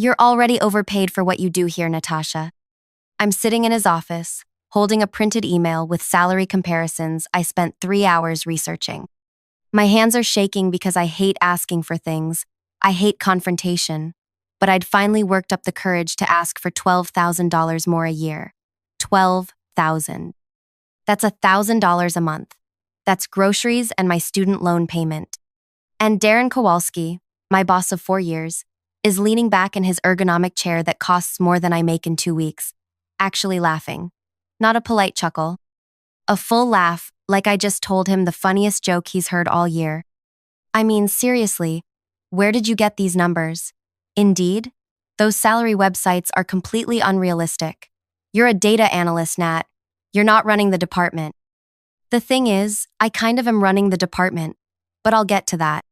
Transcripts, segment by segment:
You're already overpaid for what you do here, Natasha. I'm sitting in his office, holding a printed email with salary comparisons I spent 3 hours researching. My hands are shaking because I hate asking for things. I hate confrontation. But I'd finally worked up the courage to ask for $12,000 more a year. $12,000. That's $1,000 a month. That's groceries and my student loan payment. And Darren Kowalski, my boss of 4 years, is leaning back in his ergonomic chair that costs more than I make in 2 weeks, actually laughing. Not a polite chuckle. A full laugh, like I just told him the funniest joke he's heard all year. I mean, seriously, where did you get these numbers? Indeed? Those salary websites are completely unrealistic. You're a data analyst, Nat. You're not running the department. The thing is, I kind of am running the department, but I'll get to that.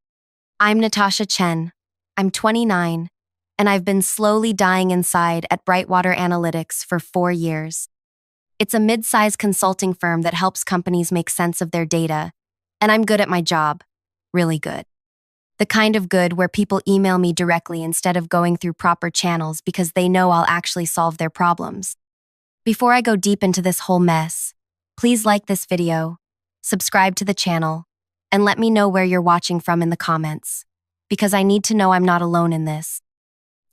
I'm Natasha Chen. I'm 29, and I've been slowly dying inside at Brightwater Analytics for 4 years. It's a mid-sized consulting firm that helps companies make sense of their data, and I'm good at my job. Really good. The kind of good where people email me directly instead of going through proper channels because they know I'll actually solve their problems. Before I go deep into this whole mess, please like this video, subscribe to the channel, and let me know where you're watching from in the comments, because I need to know I'm not alone in this.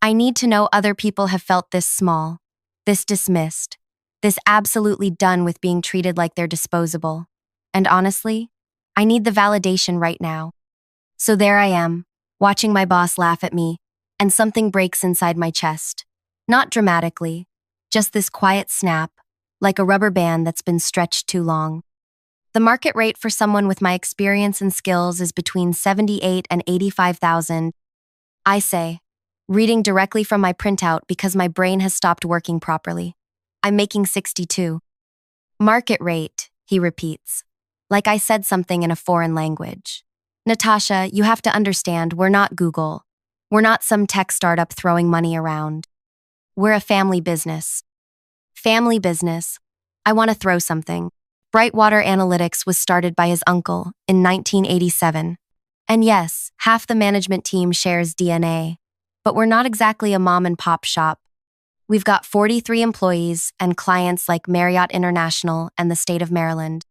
I need to know other people have felt this small, this dismissed, this absolutely done with being treated like they're disposable. And honestly, I need the validation right now. So there I am, watching my boss laugh at me, and something breaks inside my chest. Not dramatically, just this quiet snap, like a rubber band that's been stretched too long. The market rate for someone with my experience and skills is between $78,000 and $85,000. I say, reading directly from my printout because my brain has stopped working properly. I'm making 62. Market rate, he repeats, like I said something in a foreign language. Natasha, you have to understand, we're not Google. We're not some tech startup throwing money around. We're a family business. Family business. I want to throw something. Brightwater Analytics was started by his uncle in 1987. And yes, half the management team shares DNA. But we're not exactly a mom-and-pop shop. We've got 43 employees and clients like Marriott International and the state of Maryland.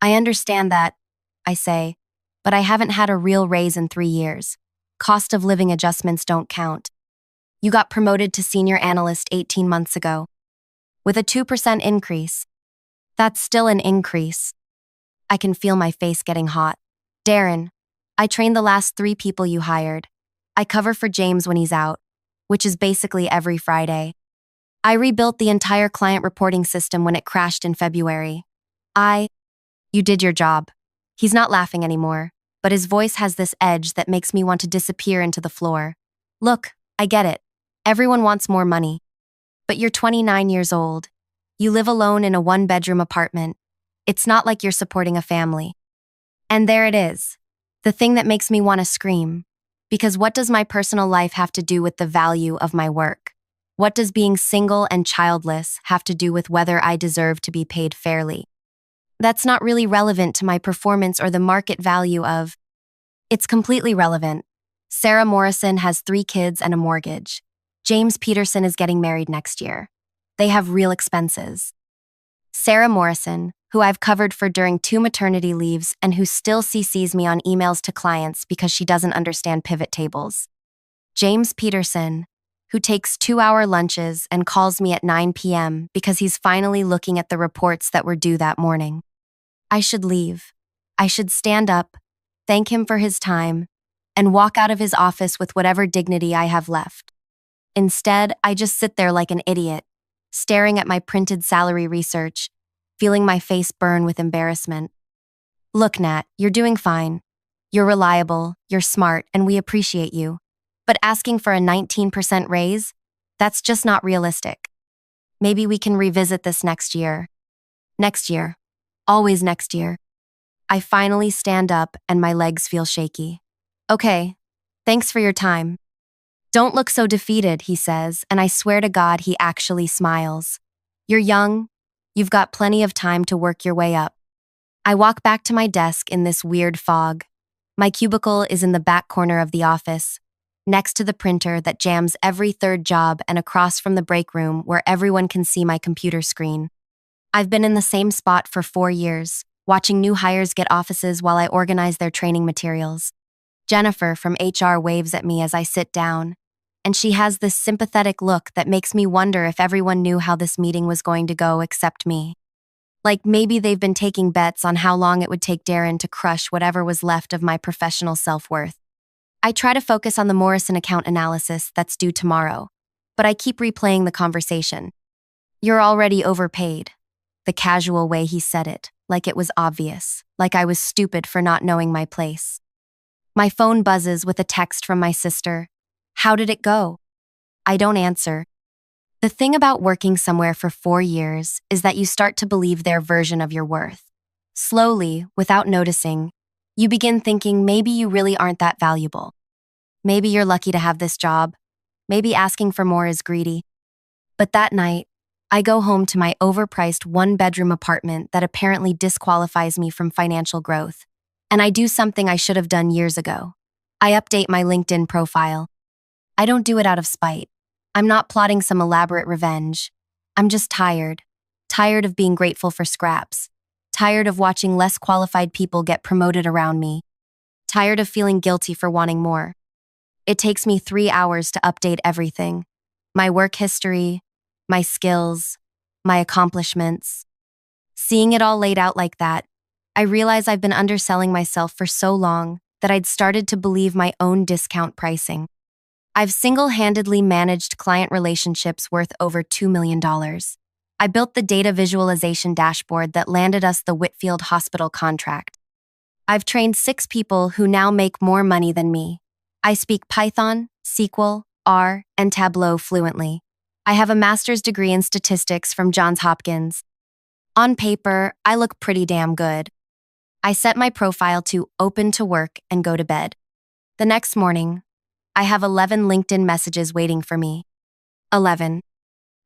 I understand that, I say, but I haven't had a real raise in 3 years. Cost of living adjustments don't count. You got promoted to senior analyst 18 months ago. With a 2% increase. That's still an increase. I can feel my face getting hot. Darren, I trained the last 3 people you hired. I cover for James when he's out, which is basically every Friday. I rebuilt the entire client reporting system when it crashed in February. You did your job. He's not laughing anymore, but his voice has this edge that makes me want to disappear into the floor. Look, I get it. Everyone wants more money. But you're 29 years old. You live alone in a 1-bedroom apartment. It's not like you're supporting a family. And there it is. The thing that makes me want to scream. Because what does my personal life have to do with the value of my work? What does being single and childless have to do with whether I deserve to be paid fairly? That's not really relevant to my performance or the market value of... It's completely relevant. Sarah Morrison has 3 kids and a mortgage. James Peterson is getting married next year. They have real expenses. Sarah Morrison, who I've covered for during 2 maternity leaves and who still CCs me on emails to clients because she doesn't understand pivot tables. James Peterson, who takes 2-hour lunches and calls me at 9 p.m. because he's finally looking at the reports that were due that morning. I should leave. I should stand up, thank him for his time, and walk out of his office with whatever dignity I have left. Instead, I just sit there like an idiot, staring at my printed salary research, feeling my face burn with embarrassment. Look, Nat, you're doing fine. You're reliable, you're smart, and we appreciate you. But asking for a 19% raise? That's just not realistic. Maybe we can revisit this next year. Next year. Always next year. I finally stand up and my legs feel shaky. Okay, thanks for your time. Don't look so defeated, he says, and I swear to God he actually smiles. You're young. You've got plenty of time to work your way up. I walk back to my desk in this weird fog. My cubicle is in the back corner of the office, next to the printer that jams every third job and across from the break room where everyone can see my computer screen. I've been in the same spot for 4 years, watching new hires get offices while I organize their training materials. Jennifer from HR waves at me as I sit down, and she has this sympathetic look that makes me wonder if everyone knew how this meeting was going to go except me. Like maybe they've been taking bets on how long it would take Darren to crush whatever was left of my professional self-worth. I try to focus on the Morrison account analysis that's due tomorrow, but I keep replaying the conversation. "You're already overpaid." The casual way he said it, like it was obvious, like I was stupid for not knowing my place. My phone buzzes with a text from my sister. "How did it go?" I don't answer. The thing about working somewhere for 4 years is that you start to believe their version of your worth. Slowly, without noticing, you begin thinking maybe you really aren't that valuable. Maybe you're lucky to have this job. Maybe asking for more is greedy. But that night, I go home to my overpriced one-bedroom apartment that apparently disqualifies me from financial growth. And I do something I should have done years ago. I update my LinkedIn profile. I don't do it out of spite. I'm not plotting some elaborate revenge. I'm just tired. Tired of being grateful for scraps. Tired of watching less qualified people get promoted around me. Tired of feeling guilty for wanting more. It takes me 3 hours to update everything. My work history, my skills, my accomplishments. Seeing it all laid out like that, I realize I've been underselling myself for so long that I'd started to believe my own discount pricing. I've single-handedly managed client relationships worth over $2 million. I built the data visualization dashboard that landed us the Whitfield Hospital contract. I've trained 6 people who now make more money than me. I speak Python, SQL, R, and Tableau fluently. I have a master's degree in statistics from Johns Hopkins. On paper, I look pretty damn good. I set my profile to open to work and go to bed. The next morning, I have 11 LinkedIn messages waiting for me. 11.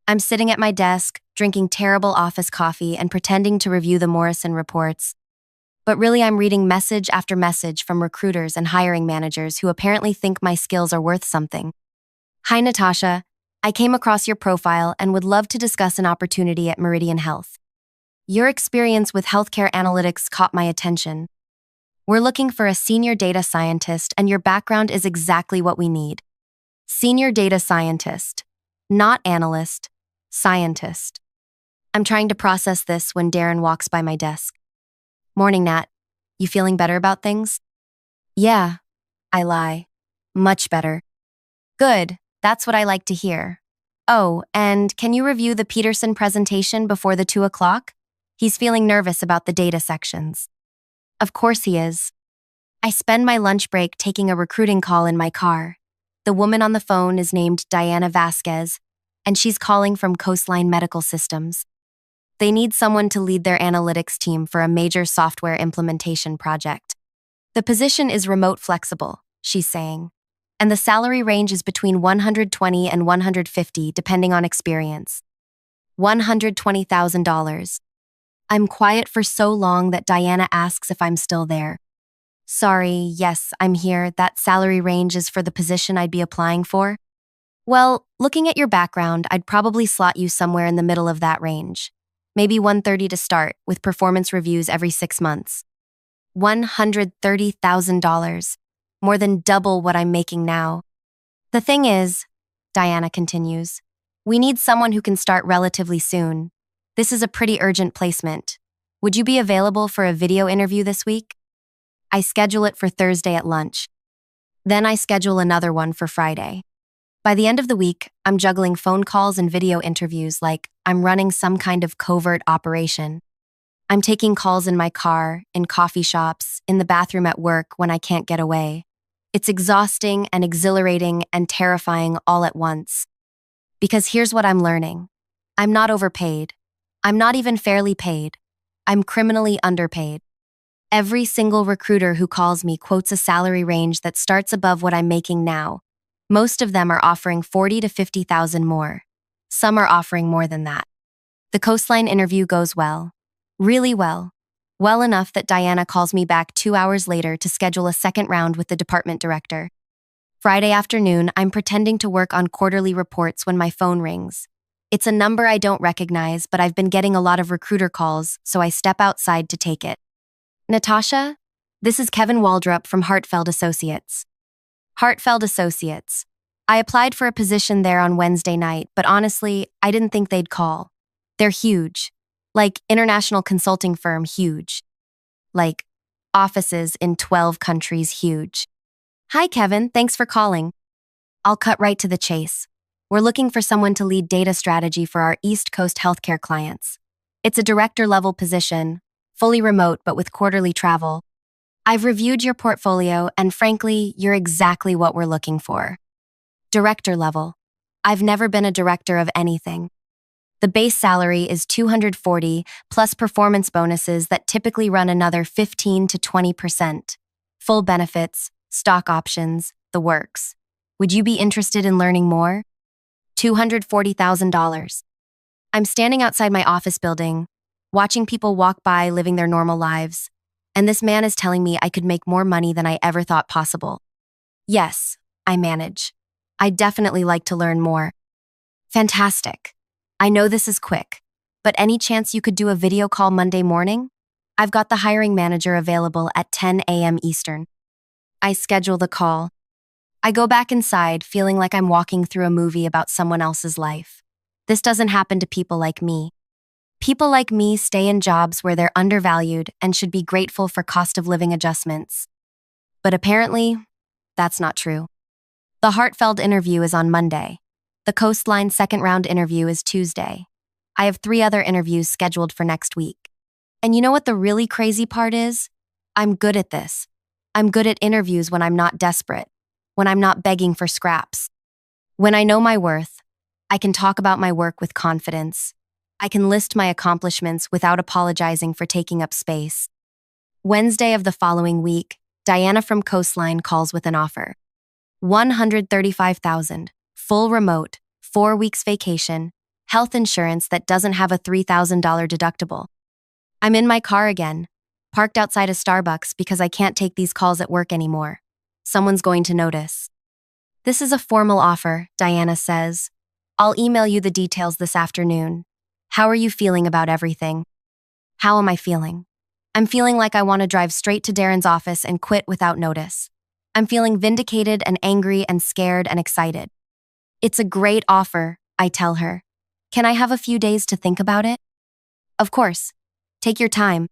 I'm sitting at my desk, drinking terrible office coffee and pretending to review the Morrison reports. But really, I'm reading message after message from recruiters and hiring managers who apparently think my skills are worth something. "Hi, Natasha. I came across your profile and would love to discuss an opportunity at Meridian Health. Your experience with healthcare analytics caught my attention. We're looking for a senior data scientist, and your background is exactly what we need." Senior data scientist, not analyst, scientist. I'm trying to process this when Darren walks by my desk. "Morning, Nat. You feeling better about things?" "Yeah," I lie. "Much better." "Good. That's what I like to hear. Oh, and can you review the Peterson presentation before the 2 o'clock? He's feeling nervous about the data sections." Of course he is. I spend my lunch break taking a recruiting call in my car. The woman on the phone is named Diana Vasquez, and she's calling from Coastline Medical Systems. They need someone to lead their analytics team for a major software implementation project. The position is remote flexible, she's saying, and the salary range is between $120 and $150 depending on experience. $120,000. I'm quiet for so long that Diana asks if I'm still there. "Sorry, yes, I'm here. That salary range is for the position I'd be applying for?" "Well, looking at your background, I'd probably slot you somewhere in the middle of that range. Maybe $130 to start, with performance reviews every 6 months. $130,000, more than double what I'm making now. The thing is," Diana continues, "we need someone who can start relatively soon. This is a pretty urgent placement. Would you be available for a video interview this week?" I schedule it for Thursday at lunch. Then I schedule another one for Friday. By the end of the week, I'm juggling phone calls and video interviews like I'm running some kind of covert operation. I'm taking calls in my car, in coffee shops, in the bathroom at work when I can't get away. It's exhausting and exhilarating and terrifying all at once. Because here's what I'm learning. I'm not overpaid. I'm not even fairly paid. I'm criminally underpaid. Every single recruiter who calls me quotes a salary range that starts above what I'm making now. Most of them are offering $40,000 to $50,000 more. Some are offering more than that. The Coastline interview goes well. Really well. Well enough that Diana calls me back 2 hours later to schedule a second round with the department director. Friday afternoon, I'm pretending to work on quarterly reports when my phone rings. It's a number I don't recognize, but I've been getting a lot of recruiter calls, so I step outside to take it. Natasha, this is Kevin Waldrop from Hartfeld Associates. Hartfeld Associates. I applied for a position there on Wednesday night, but honestly, I didn't think they'd call. They're huge. Like international consulting firm huge. Like offices in 12 countries huge. Hi, Kevin. Thanks for calling. I'll cut right to the chase. We're looking for someone to lead data strategy for our East Coast healthcare clients. It's a director-level position, fully remote but with quarterly travel. I've reviewed your portfolio, and frankly, you're exactly what we're looking for. Director level. I've never been a director of anything. The base salary is $240 plus performance bonuses that typically run another 15 to 20%. Full benefits, stock options, the works. Would you be interested in learning more? $240,000. I'm standing outside my office building, watching people walk by living their normal lives, and this man is telling me I could make more money than I ever thought possible. Yes, I manage. I'd definitely like to learn more. Fantastic. I know this is quick, but any chance you could do a video call Monday morning? I've got the hiring manager available at 10 a.m. Eastern. I schedule the call. I go back inside feeling like I'm walking through a movie about someone else's life. This doesn't happen to people like me. People like me stay in jobs where they're undervalued and should be grateful for cost of living adjustments. But apparently, that's not true. The Hartfeld interview is on Monday. The Coastline second round interview is Tuesday. I have 3 other interviews scheduled for next week. And you know what the really crazy part is? I'm good at this. I'm good at interviews when I'm not desperate, when I'm not begging for scraps. When I know my worth, I can talk about my work with confidence. I can list my accomplishments without apologizing for taking up space. Wednesday of the following week, Diana from Coastline calls with an offer. $135,000, full remote, 4 weeks vacation, health insurance that doesn't have a $3,000 deductible. I'm in my car again, parked outside a Starbucks because I can't take these calls at work anymore. Someone's going to notice. This is a formal offer, Diana says. I'll email you the details this afternoon. How are you feeling about everything? How am I feeling? I'm feeling like I want to drive straight to Darren's office and quit without notice. I'm feeling vindicated and angry and scared and excited. It's a great offer, I tell her. Can I have a few days to think about it? Of course. Take your time.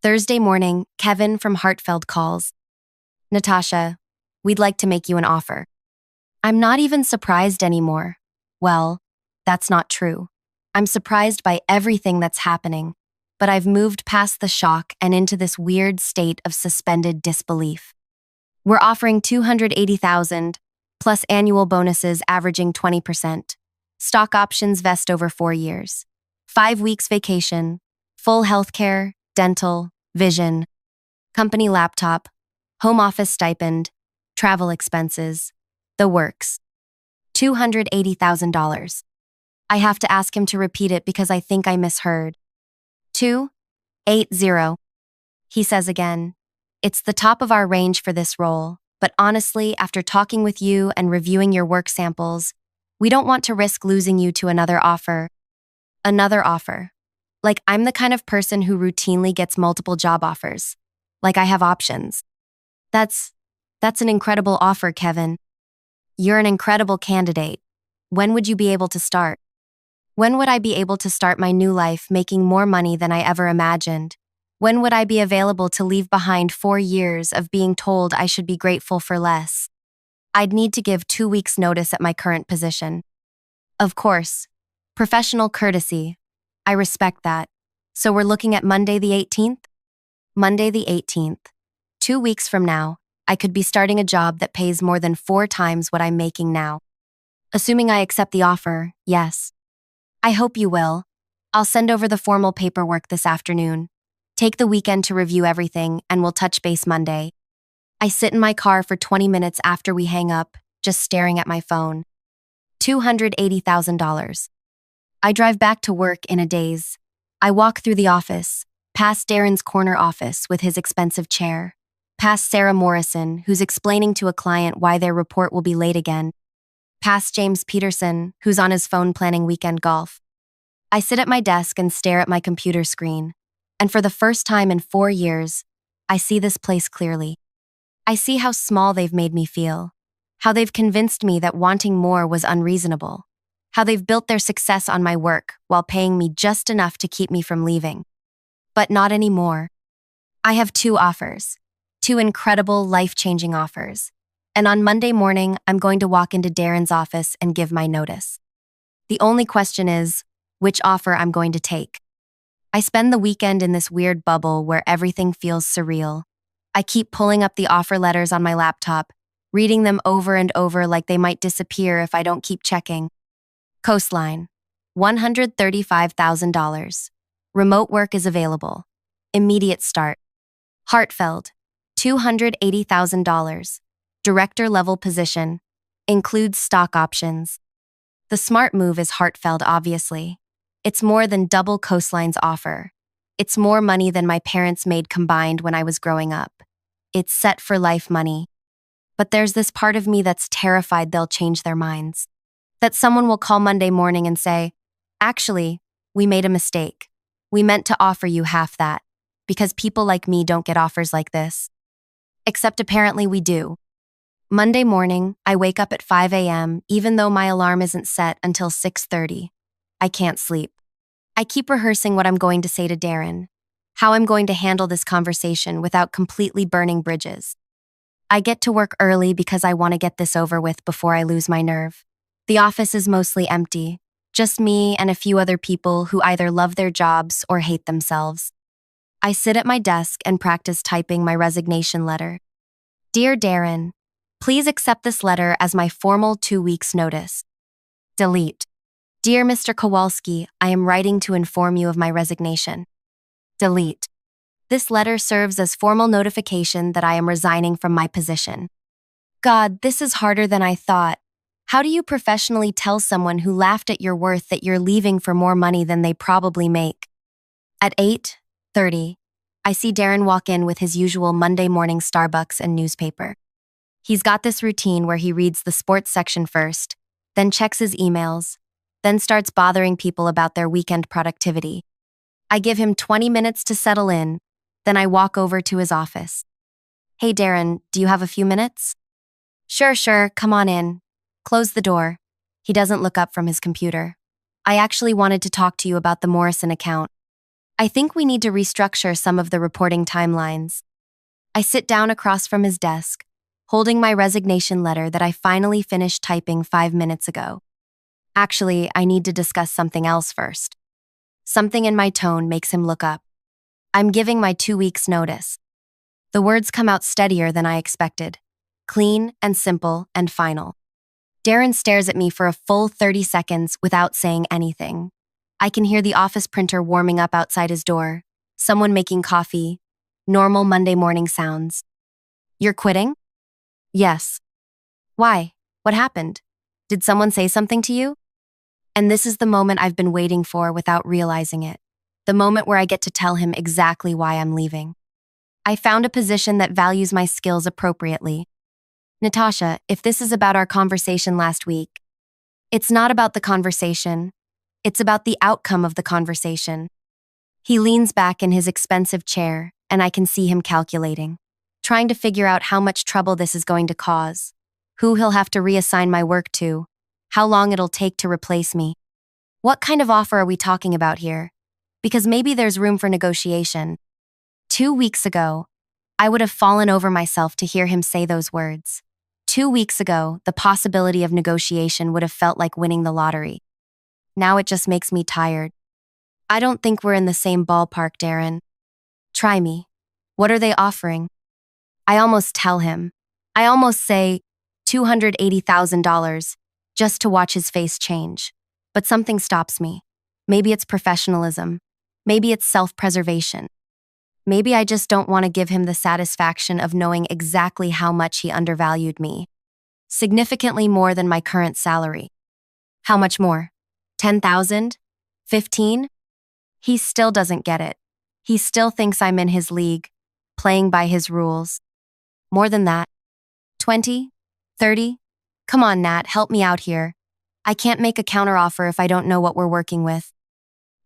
Thursday morning, Kevin from Hartfeld calls. Natasha, we'd like to make you an offer. I'm not even surprised anymore. Well, that's not true. I'm surprised by everything that's happening, but I've moved past the shock and into this weird state of suspended disbelief. We're offering $280,000, plus annual bonuses averaging 20%. Stock options vest over 4 years. 5 weeks vacation, full healthcare, dental, vision, company laptop, home office stipend, travel expenses, the works. $280,000. I have to ask him to repeat it because I think I misheard. 280. He says again. It's the top of our range for this role, but honestly, after talking with you and reviewing your work samples, we don't want to risk losing you to another offer. Another offer. Like I'm the kind of person who routinely gets multiple job offers. Like I have options. That's an incredible offer, Kevin. You're an incredible candidate. When would you be able to start? When would I be able to start my new life making more money than I ever imagined? When would I be available to leave behind 4 years of being told I should be grateful for less? I'd need to give 2 weeks' notice at my current position. Of course. Professional courtesy. I respect that. So we're looking at Monday the 18th? Monday the 18th. 2 weeks from now, I could be starting a job that pays more than 4 times what I'm making now. Assuming I accept the offer, yes. I hope you will. I'll send over the formal paperwork this afternoon. Take the weekend to review everything, and we'll touch base Monday. I sit in my car for 20 minutes after we hang up, just staring at my phone. $280,000. I drive back to work in a daze. I walk through the office, past Darren's corner office with his expensive chair, Past Sarah Morrison, who's explaining to a client why their report will be late again. Past James Peterson, who's on his phone planning weekend golf. I sit at my desk and stare at my computer screen. And for the first time in 4 years, I see this place clearly. I see how small they've made me feel. How they've convinced me that wanting more was unreasonable. How they've built their success on my work while paying me just enough to keep me from leaving. But not anymore. I have 2 offers. 2 incredible, life-changing offers. And on Monday morning, I'm going to walk into Darren's office and give my notice. The only question is, which offer I'm going to take. I spend the weekend in this weird bubble where everything feels surreal. I keep pulling up the offer letters on my laptop, reading them over and over like they might disappear if I don't keep checking. Coastline, $135,000. Remote work is available. Immediate start. Hartfeld, $280,000. Director-level position. Includes stock options. The smart move is Hartfeld, obviously. It's more than double Coastline's offer. It's more money than my parents made combined when I was growing up. It's set-for-life money. But there's this part of me that's terrified they'll change their minds. That someone will call Monday morning and say, "Actually, we made a mistake. We meant to offer you half that, because people like me don't get offers like this." Except apparently we do. Monday morning, I wake up at 5 a.m. even though my alarm isn't set until 6:30. I can't sleep. I keep rehearsing what I'm going to say to Darren, how I'm going to handle this conversation without completely burning bridges. I get to work early because I want to get this over with before I lose my nerve. The office is mostly empty, just me and a few other people who either love their jobs or hate themselves. I sit at my desk and practice typing my resignation letter. Dear Darren, please accept this letter as my formal 2 weeks notice. Delete. Dear Mr. Kowalski, I am writing to inform you of my resignation. Delete. This letter serves as formal notification that I am resigning from my position. God, this is harder than I thought. How do you professionally tell someone who laughed at your worth that you're leaving for more money than they probably make? At 8:30, I see Darren walk in with his usual Monday morning Starbucks and newspaper. He's got this routine where he reads the sports section first, then checks his emails, then starts bothering people about their weekend productivity. I give him 20 minutes to settle in, then I walk over to his office. Hey Darren, do you have a few minutes? Sure, come on in. Close the door. He doesn't look up from his computer. I actually wanted to talk to you about the Morrison account. I think we need to restructure some of the reporting timelines. I sit down across from his desk, holding my resignation letter that I finally finished typing 5 minutes ago. Actually, I need to discuss something else first. Something in my tone makes him look up. I'm giving my 2 weeks' notice. The words come out steadier than I expected. Clean and simple and final. Darren stares at me for a full 30 seconds without saying anything. I can hear the office printer warming up outside his door, someone making coffee, normal Monday morning sounds. You're quitting? Yes. Why? What happened? Did someone say something to you? And this is the moment I've been waiting for without realizing it. The moment where I get to tell him exactly why I'm leaving. I found a position that values my skills appropriately. Natasha, if this is about our conversation last week, it's not about the conversation. It's about the outcome of the conversation. He leans back in his expensive chair, and I can see him calculating, trying to figure out how much trouble this is going to cause, who he'll have to reassign my work to, how long it'll take to replace me. What kind of offer are we talking about here? Because maybe there's room for negotiation. 2 weeks ago, I would have fallen over myself to hear him say those words. 2 weeks ago, the possibility of negotiation would have felt like winning the lottery. Now it just makes me tired. I don't think we're in the same ballpark, Darren. Try me. What are they offering? I almost tell him. I almost say $280,000 just to watch his face change. But something stops me. Maybe it's professionalism. Maybe it's self-preservation. Maybe I just don't want to give him the satisfaction of knowing exactly how much he undervalued me. Significantly more than my current salary. How much more? 10,000? 15? He still doesn't get it. He still thinks I'm in his league, playing by his rules. More than that. 20? 30? Come on, Nat, help me out here. I can't make a counteroffer if I don't know what we're working with.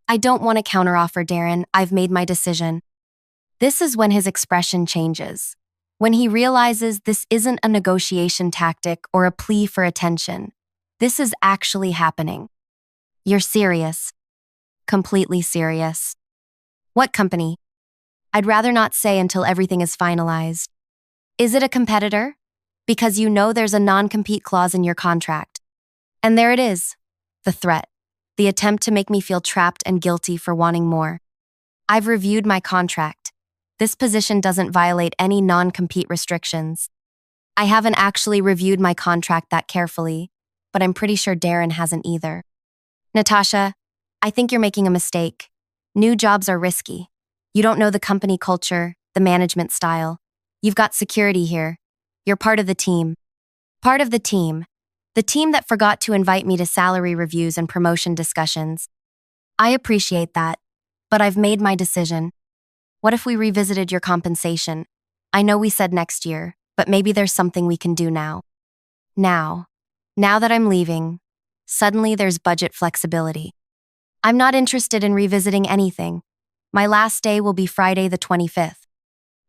I don't want a counteroffer, Darren. I've made my decision. This is when his expression changes. When he realizes this isn't a negotiation tactic or a plea for attention. This is actually happening. You're serious. Completely serious. What company? I'd rather not say until everything is finalized. Is it a competitor? Because you know there's a non-compete clause in your contract. And there it is. The threat. The attempt to make me feel trapped and guilty for wanting more. I've reviewed my contract. This position doesn't violate any non-compete restrictions. I haven't actually reviewed my contract that carefully, but I'm pretty sure Darren hasn't either. Natasha, I think you're making a mistake. New jobs are risky. You don't know the company culture, the management style. You've got security here. You're part of the team. Part of the team. The team that forgot to invite me to salary reviews and promotion discussions. I appreciate that, but I've made my decision. What if we revisited your compensation? I know we said next year, but maybe there's something we can do now. Now that I'm leaving, suddenly there's budget flexibility. I'm not interested in revisiting anything. My last day will be Friday the 25th.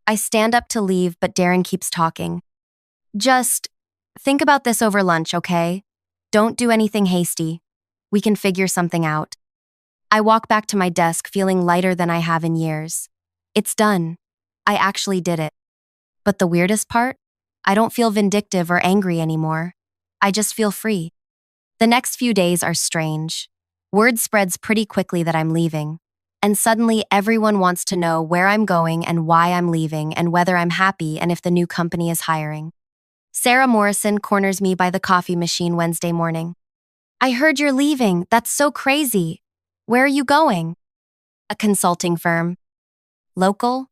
I stand up to leave, but Darren keeps talking. Just think about this over lunch, okay? Don't do anything hasty. We can figure something out. I walk back to my desk feeling lighter than I have in years. It's done. I actually did it. But the weirdest part? I don't feel vindictive or angry anymore. I just feel free. The next few days are strange. Word spreads pretty quickly that I'm leaving. And suddenly everyone wants to know where I'm going and why I'm leaving and whether I'm happy and if the new company is hiring. Sarah Morrison corners me by the coffee machine Wednesday morning. I heard you're leaving. That's so crazy. Where are you going? A consulting firm. Local?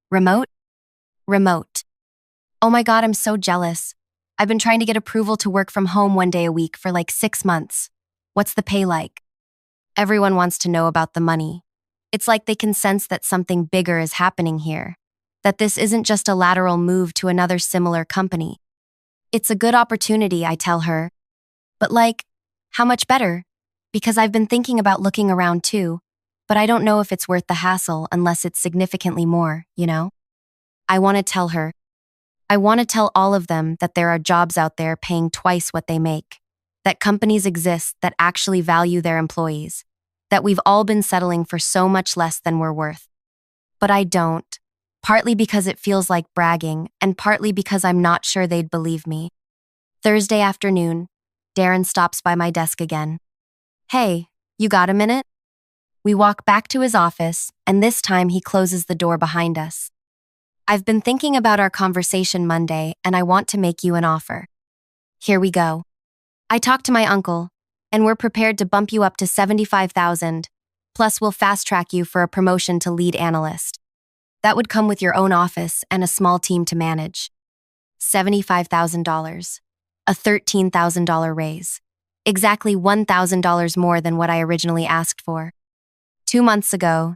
Remote? Remote. Oh my God, I'm so jealous. I've been trying to get approval to work from home 1 day a week for like 6 months. What's the pay like? Everyone wants to know about the money. It's like they can sense that something bigger is happening here. That this isn't just a lateral move to another similar company. It's a good opportunity, I tell her. But like, how much better? Because I've been thinking about looking around too, but I don't know if it's worth the hassle unless it's significantly more, you know? I want to tell her. I want to tell all of them that there are jobs out there paying twice what they make, that companies exist that actually value their employees, that we've all been settling for so much less than we're worth. But I don't, partly because it feels like bragging, and partly because I'm not sure they'd believe me. Thursday afternoon, Darren stops by my desk again. Hey, you got a minute? We walk back to his office, and this time he closes the door behind us. I've been thinking about our conversation Monday, and I want to make you an offer. Here we go. I talked to my uncle, and we're prepared to bump you up to $75,000, plus we'll fast-track you for a promotion to lead analyst. That would come with your own office and a small team to manage. $75,000. A $13,000 raise. Exactly $1,000 more than what I originally asked for. 2 months ago,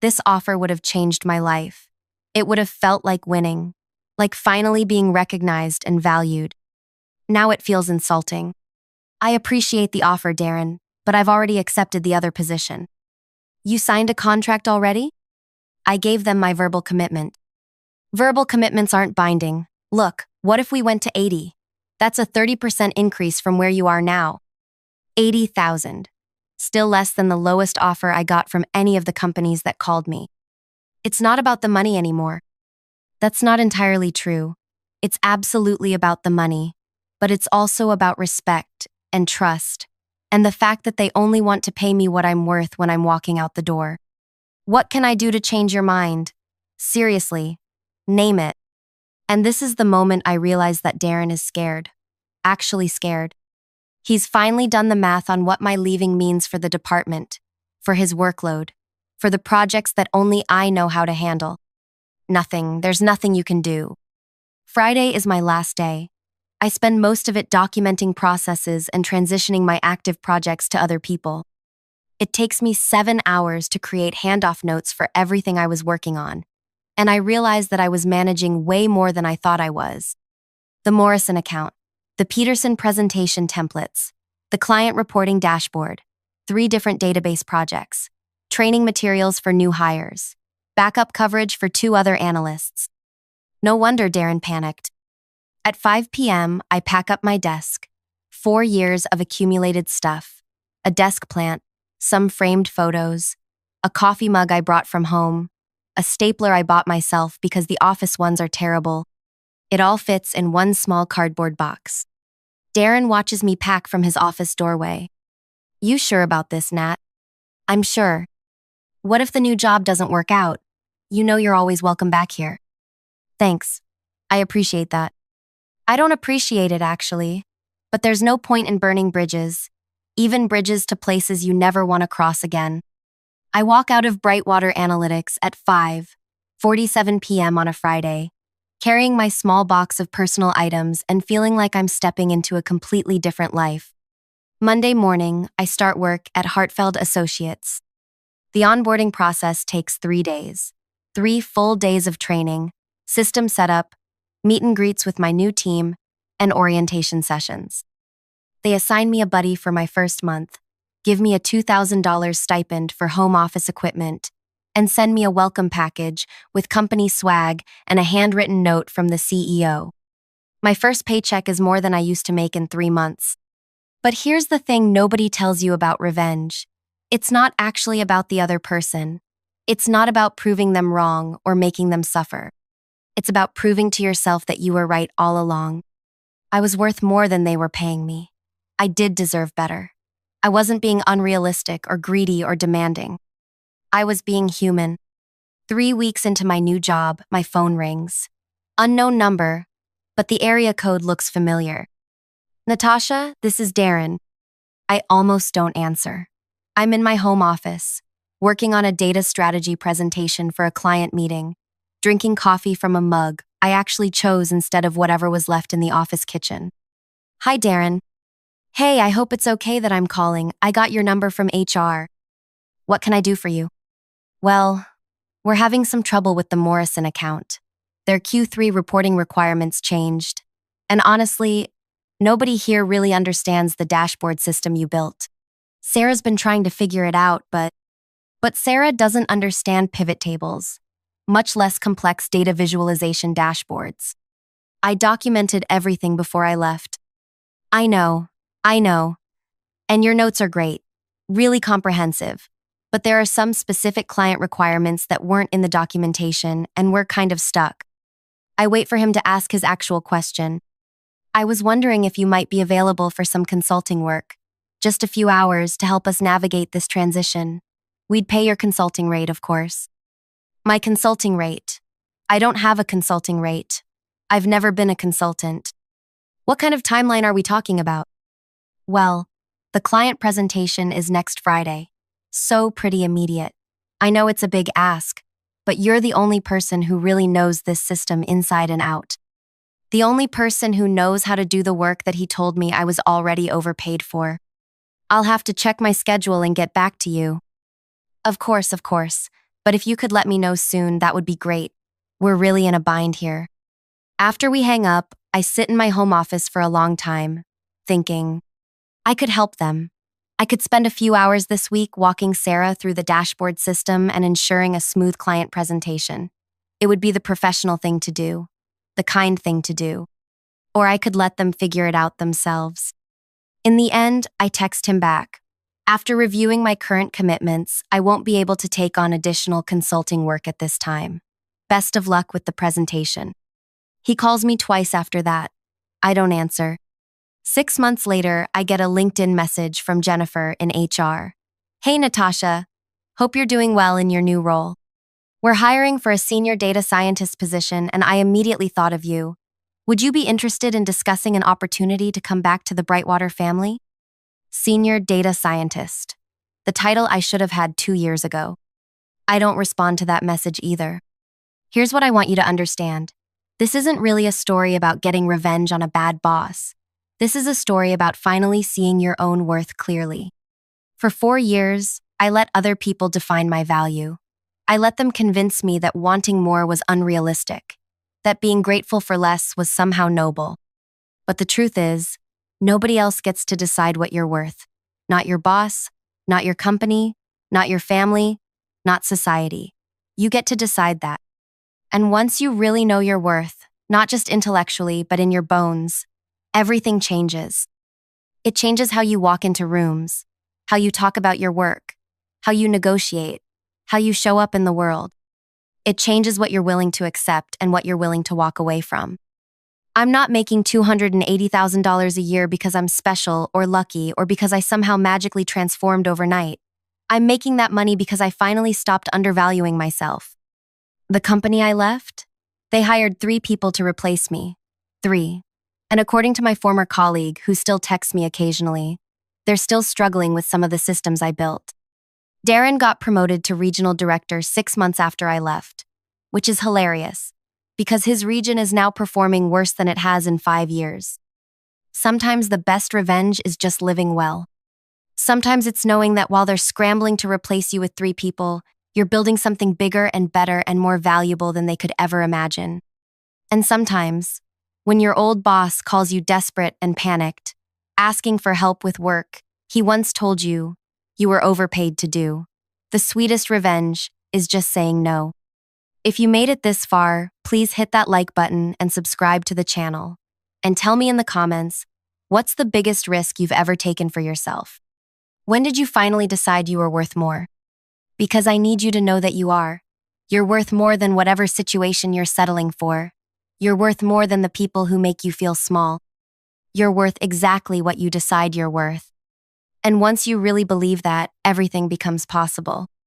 this offer would have changed my life. It would have felt like winning, like finally being recognized and valued. Now it feels insulting. I appreciate the offer, Darren, but I've already accepted the other position. You signed a contract already? I gave them my verbal commitment. Verbal commitments aren't binding. Look, what if we went to 80? That's a 30% increase from where you are now. 80,000. Still less than the lowest offer I got from any of the companies that called me. It's not about the money anymore. That's not entirely true. It's absolutely about the money, but it's also about respect and trust, and the fact that they only want to pay me what I'm worth when I'm walking out the door. What can I do to change your mind? Seriously, name it. And this is the moment I realize that Darren is scared. Actually scared. He's finally done the math on what my leaving means for the department, for his workload, for the projects that only I know how to handle. Nothing, there's nothing you can do. Friday is my last day. I spend most of it documenting processes and transitioning my active projects to other people. It takes me 7 hours to create handoff notes for everything I was working on, and I realized that I was managing way more than I thought I was. The Morrison account, the Peterson presentation templates, the client reporting dashboard, 3 different database projects, training materials for new hires, backup coverage for 2 other analysts. No wonder Darren panicked. At 5 p.m., I pack up my desk. 4 years of accumulated stuff, a desk plant, some framed photos, a coffee mug I brought from home, a stapler I bought myself because the office ones are terrible. It all fits in one small cardboard box. Darren watches me pack from his office doorway. You sure about this, Nat? I'm sure. What if the new job doesn't work out? You know you're always welcome back here. Thanks. I appreciate that. I don't appreciate it, actually. But there's no point in burning bridges, even bridges to places you never want to cross again. I walk out of Brightwater Analytics at 5:47 p.m. on a Friday, carrying my small box of personal items and feeling like I'm stepping into a completely different life. Monday morning, I start work at Hartfeld Associates. The onboarding process takes 3 days. 3 full days of training, system setup, meet and greets with my new team, and orientation sessions. They assign me a buddy for my first month, give me a $2,000 stipend for home office equipment, and send me a welcome package with company swag and a handwritten note from the CEO. My first paycheck is more than I used to make in 3 months. But here's the thing nobody tells you about revenge. It's not actually about the other person. It's not about proving them wrong or making them suffer. It's about proving to yourself that you were right all along. I was worth more than they were paying me. I did deserve better. I wasn't being unrealistic or greedy or demanding. I was being human. 3 weeks into my new job, my phone rings. Unknown number, but the area code looks familiar. Natasha, this is Darren. I almost don't answer. I'm in my home office, working on a data strategy presentation for a client meeting, drinking coffee from a mug I actually chose instead of whatever was left in the office kitchen. Hi, Darren. Hey, I hope it's okay that I'm calling. I got your number from HR. What can I do for you? Well, we're having some trouble with the Morrison account. Their Q3 reporting requirements changed. And honestly, nobody here really understands the dashboard system you built. Sarah's been trying to figure it out, but Sarah doesn't understand pivot tables, much less complex data visualization dashboards. I documented everything before I left. I know. And your notes are great, really comprehensive. But there are some specific client requirements that weren't in the documentation, and we're kind of stuck. I wait for him to ask his actual question. I was wondering if you might be available for some consulting work. Just a few hours to help us navigate this transition. We'd pay your consulting rate, of course. My consulting rate. I don't have a consulting rate. I've never been a consultant. What kind of timeline are we talking about? Well, the client presentation is next Friday. So pretty immediate. I know it's a big ask, but you're the only person who really knows this system inside and out. The only person who knows how to do the work that he told me I was already overpaid for. I'll have to check my schedule and get back to you. Of course, but if you could let me know soon, that would be great. We're really in a bind here. After we hang up, I sit in my home office for a long time, thinking, I could help them. I could spend a few hours this week walking Sarah through the dashboard system and ensuring a smooth client presentation. It would be the professional thing to do, the kind thing to do. Or I could let them figure it out themselves. In the end, I text him back. After reviewing my current commitments, I won't be able to take on additional consulting work at this time. Best of luck with the presentation. He calls me twice after that. I don't answer. 6 months later, I get a LinkedIn message from Jennifer in HR. Hey, Natasha. Hope you're doing well in your new role. We're hiring for a senior data scientist position, and I immediately thought of you. Would you be interested in discussing an opportunity to come back to the Brightwater family? Senior data scientist. The title I should have had 2 years ago. I don't respond to that message either. Here's what I want you to understand. This isn't really a story about getting revenge on a bad boss. This is a story about finally seeing your own worth clearly. For 4 years, I let other people define my value. I let them convince me that wanting more was unrealistic, that being grateful for less was somehow noble. But the truth is, nobody else gets to decide what you're worth. Not your boss, not your company, not your family, not society. You get to decide that. And once you really know your worth, not just intellectually, but in your bones, everything changes. It changes how you walk into rooms, how you talk about your work, how you negotiate, how you show up in the world. It changes what you're willing to accept and what you're willing to walk away from. I'm not making $280,000 a year because I'm special or lucky or because I somehow magically transformed overnight. I'm making that money because I finally stopped undervaluing myself. The company I left? They hired 3 people to replace me. 3. And according to my former colleague, who still texts me occasionally, they're still struggling with some of the systems I built. Darren got promoted to regional director 6 months after I left, which is hilarious, because his region is now performing worse than it has in 5 years. Sometimes the best revenge is just living well. Sometimes it's knowing that while they're scrambling to replace you with 3 people, you're building something bigger and better and more valuable than they could ever imagine. And sometimes, when your old boss calls you desperate and panicked, asking for help with work he once told you were overpaid to do, the sweetest revenge is just saying no. If you made it this far, please hit that like button and subscribe to the channel. And tell me in the comments, what's the biggest risk you've ever taken for yourself? When did you finally decide you were worth more? Because I need you to know that you are. You're worth more than whatever situation you're settling for. You're worth more than the people who make you feel small. You're worth exactly what you decide you're worth. And once you really believe that, everything becomes possible.